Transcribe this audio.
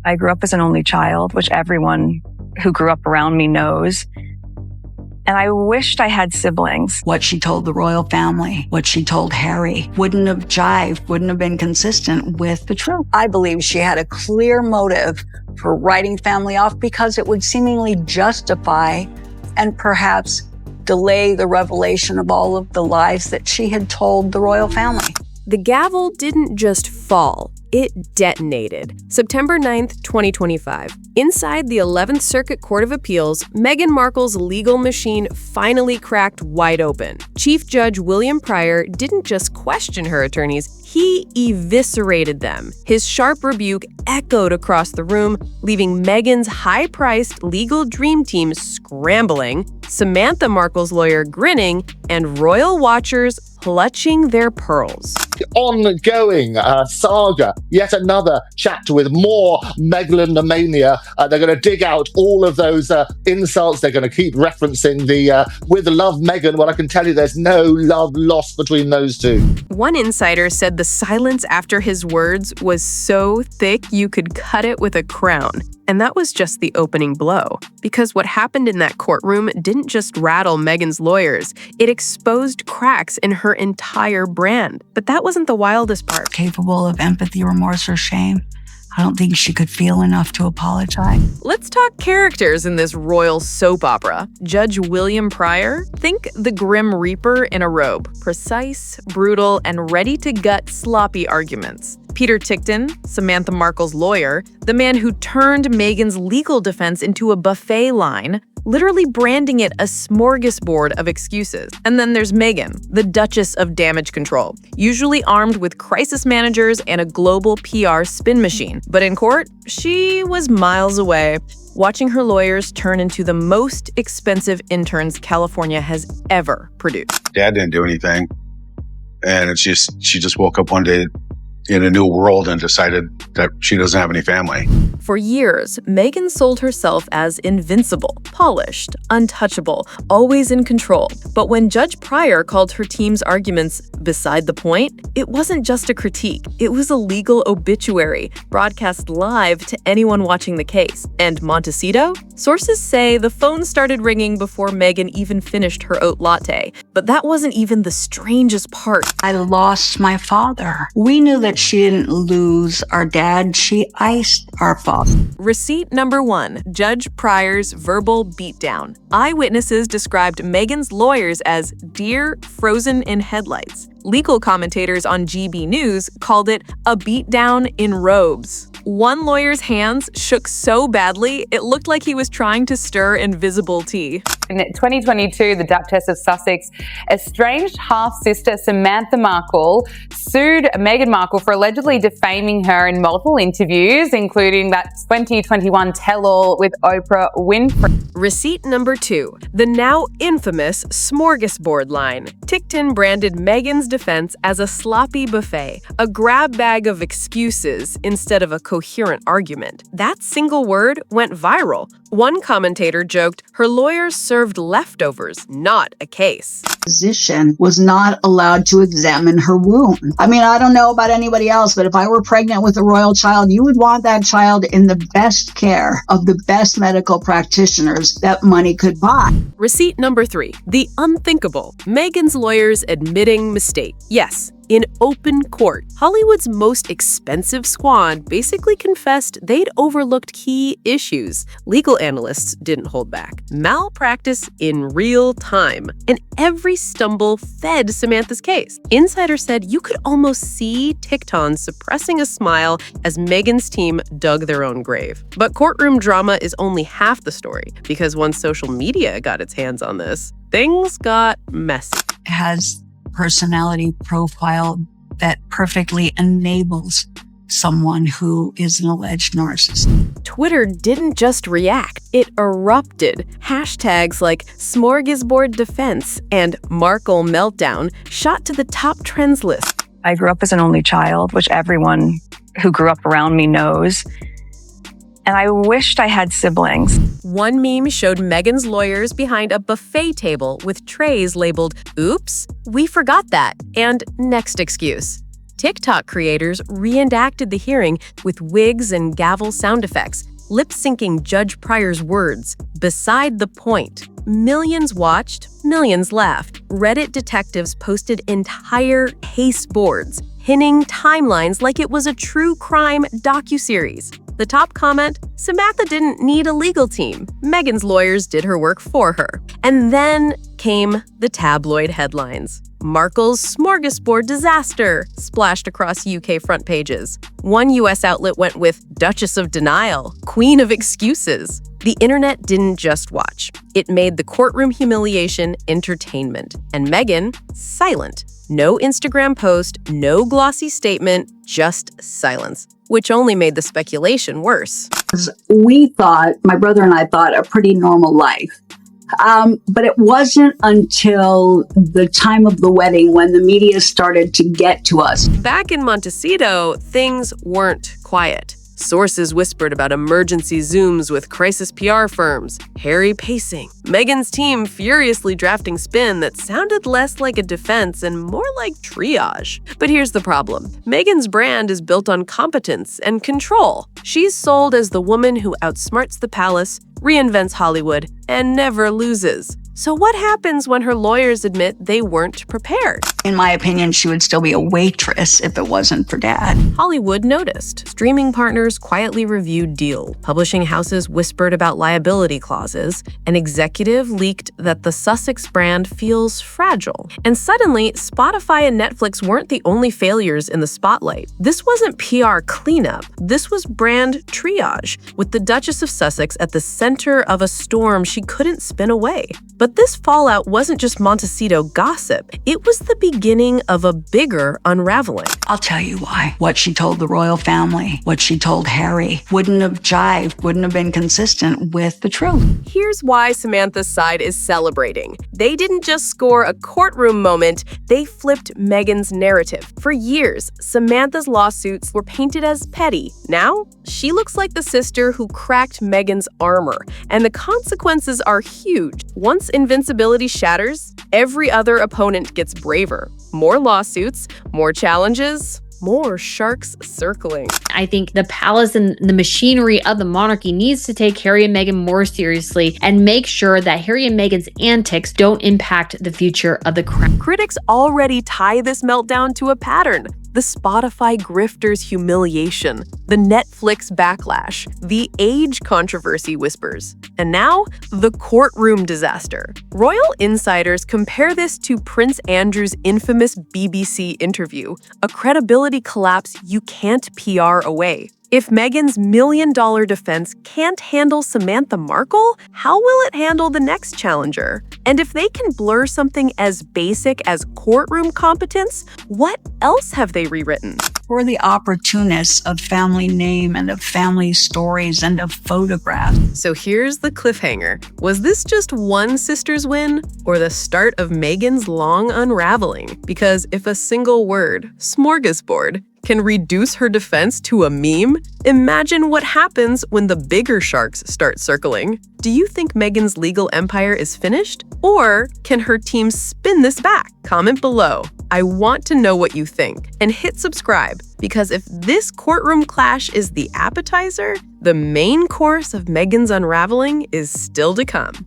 I grew up as an only child, which everyone who grew up around me knows. And I wished I had siblings. What she told the royal family, what she told Harry, wouldn't have jived, wouldn't have been consistent with the truth. I believe she had a clear motive for writing family off because it would seemingly justify and perhaps delay the revelation of all of the lies that she had told the royal family. The gavel didn't just fall, it detonated. September 9th, 2025. Inside the 11th Circuit Court of Appeals, Meghan Markle's legal machine finally cracked wide open. Chief Judge William Pryor didn't just question her attorneys, he eviscerated them. His sharp rebuke echoed across the room, leaving Meghan's high-priced legal dream team scrambling, Samantha Markle's lawyer grinning, and royal watchers clutching their pearls. Ongoing saga, yet another chapter with more megalomania. They're going to dig out all of those insults. They're going to keep referencing the with love Meghan. Well, I can tell you there's no love lost between those two. One insider said the silence after his words was so thick you could cut it with a crown. And that was just the opening blow. Because what happened in that courtroom didn't just rattle Meghan's lawyers, it exposed cracks in her entire brand. But that wasn't the wildest part. Capable of empathy, remorse, or shame. I don't think she could feel enough to apologize. Let's talk characters in this royal soap opera. Judge William Pryor? Think the Grim Reaper in a robe. Precise, brutal, and ready to gut sloppy arguments. Peter Tickton, Samantha Markle's lawyer, the man who turned Meghan's legal defense into a buffet line, literally branding it a smorgasbord of excuses. And then there's Meghan, the Duchess of Damage Control, usually armed with crisis managers and a global PR spin machine. But in court, she was miles away, watching her lawyers turn into the most expensive interns California has ever produced. Dad didn't do anything. And it's just, she just woke up one day in a new world and decided that she doesn't have any family. For years, Meghan sold herself as invincible, polished, untouchable, always in control. But when Judge Pryor called her team's arguments beside the point, it wasn't just a critique. It was a legal obituary, broadcast live to anyone watching the case. And Montecito? Sources say the phone started ringing before Meghan even finished her oat latte. But that wasn't even the strangest part. I lost my father. We knew that she didn't lose our dad. She iced our father. Receipt number 1, Judge Pryor's verbal beatdown. Eyewitnesses described Meghan's lawyers as deer frozen in headlights. Legal commentators on GB News called it a beatdown in robes. One lawyer's hands shook so badly, it looked like he was trying to stir invisible tea. In 2022, the Duchess of Sussex estranged half-sister Samantha Markle sued Meghan Markle for allegedly defaming her in multiple interviews, including that 2021 tell-all with Oprah Winfrey. Receipt number 2, the now infamous Smorgasbord line. Tickton branded Meghan's defense as a sloppy buffet, a grab bag of excuses instead of a coherent argument. That single word went viral. One commentator joked her lawyers served leftovers, not a case. Physician was not allowed to examine her womb. I mean, I don't know about anybody else, but if I were pregnant with a royal child, you would want that child in the best care of the best medical practitioners that money could buy. Receipt number 3, the unthinkable. Meghan's lawyers admitting mistake. Yes, in open court, Hollywood's most expensive squad basically confessed they'd overlooked key issues. Legal analysts didn't hold back. Malpractice in real time. And every stumble fed Samantha's case. Insiders said you could almost see Tickton suppressing a smile as Meghan's team dug their own grave. But courtroom drama is only half the story, because once social media got its hands on this, things got messy. Has personality profile that perfectly enables someone who is an alleged narcissist. Twitter didn't just react, it erupted. Hashtags like Smorgasbord Defense and Markle Meltdown shot to the top trends list. I grew up as an only child, which everyone who grew up around me knows. And I wished I had siblings. One meme showed Meghan's lawyers behind a buffet table with trays labeled, "Oops, we forgot that," and "Next excuse." TikTok creators reenacted the hearing with wigs and gavel sound effects, lip-syncing Judge Pryor's words. Beside the point. Millions watched, millions laughed. Reddit detectives posted entire case boards, hinting timelines like it was a true crime docuseries. The top comment, Samantha didn't need a legal team. Meghan's lawyers did her work for her. And then came the tabloid headlines. Markle's Smorgasbord disaster splashed across UK front pages. One US outlet went with Duchess of Denial, Queen of Excuses. The internet didn't just watch. It made the courtroom humiliation entertainment. And Meghan, silent. No Instagram post, no glossy statement, just silence, which only made the speculation worse. We thought, my brother and I thought, a pretty normal life. But it wasn't until the time of the wedding when the media started to get to us. Back in Montecito, things weren't quiet. Sources whispered about emergency Zooms with crisis PR firms, Harry pacing, Meghan's team furiously drafting spin that sounded less like a defense and more like triage. But here's the problem. Meghan's brand is built on competence and control. She's sold as the woman who outsmarts the palace, reinvents Hollywood, and never loses. So what happens when her lawyers admit they weren't prepared? In my opinion, she would still be a waitress if it wasn't for Dad. Hollywood noticed. Streaming partners quietly reviewed deal. Publishing houses whispered about liability clauses. An executive leaked that the Sussex brand feels fragile. And suddenly, Spotify and Netflix weren't the only failures in the spotlight. This wasn't PR cleanup. This was brand triage, with the Duchess of Sussex at the center of a storm she couldn't spin away. But this fallout wasn't just Montecito gossip. It was the beginning of a bigger unraveling. I'll tell you why. What she told the royal family, what she told Harry, wouldn't have jived, wouldn't have been consistent with the truth. Here's why Samantha's side is celebrating. They didn't just score a courtroom moment, they flipped Meghan's narrative. For years, Samantha's lawsuits were painted as petty. Now, she looks like the sister who cracked Meghan's armor, and the consequences are huge. Once invincibility shatters, every other opponent gets braver. More lawsuits, more challenges, more sharks circling. I think the palace and the machinery of the monarchy needs to take Harry and Meghan more seriously and make sure that Harry and Meghan's antics don't impact the future of the crown. Critics already tie this meltdown to a pattern. The Spotify grifters' humiliation, the Netflix backlash, the age controversy whispers, and now the courtroom disaster. Royal insiders compare this to Prince Andrew's infamous BBC interview, a credibility collapse you can't PR away. If Meghan's $1 million defense can't handle Samantha Markle, how will it handle the next challenger? And if they can blur something as basic as courtroom competence, what else have they rewritten? We're the opportunists of family name and of family stories and of photographs. So here's the cliffhanger. Was this just one sister's win or the start of Meghan's long unraveling? Because if a single word, smorgasbord, can reduce her defense to a meme, imagine what happens when the bigger sharks start circling. Do you think Meghan's legal empire is finished? Or can her team spin this back? Comment below. I want to know what you think. And hit subscribe, because if this courtroom clash is the appetizer, the main course of Meghan's unraveling is still to come.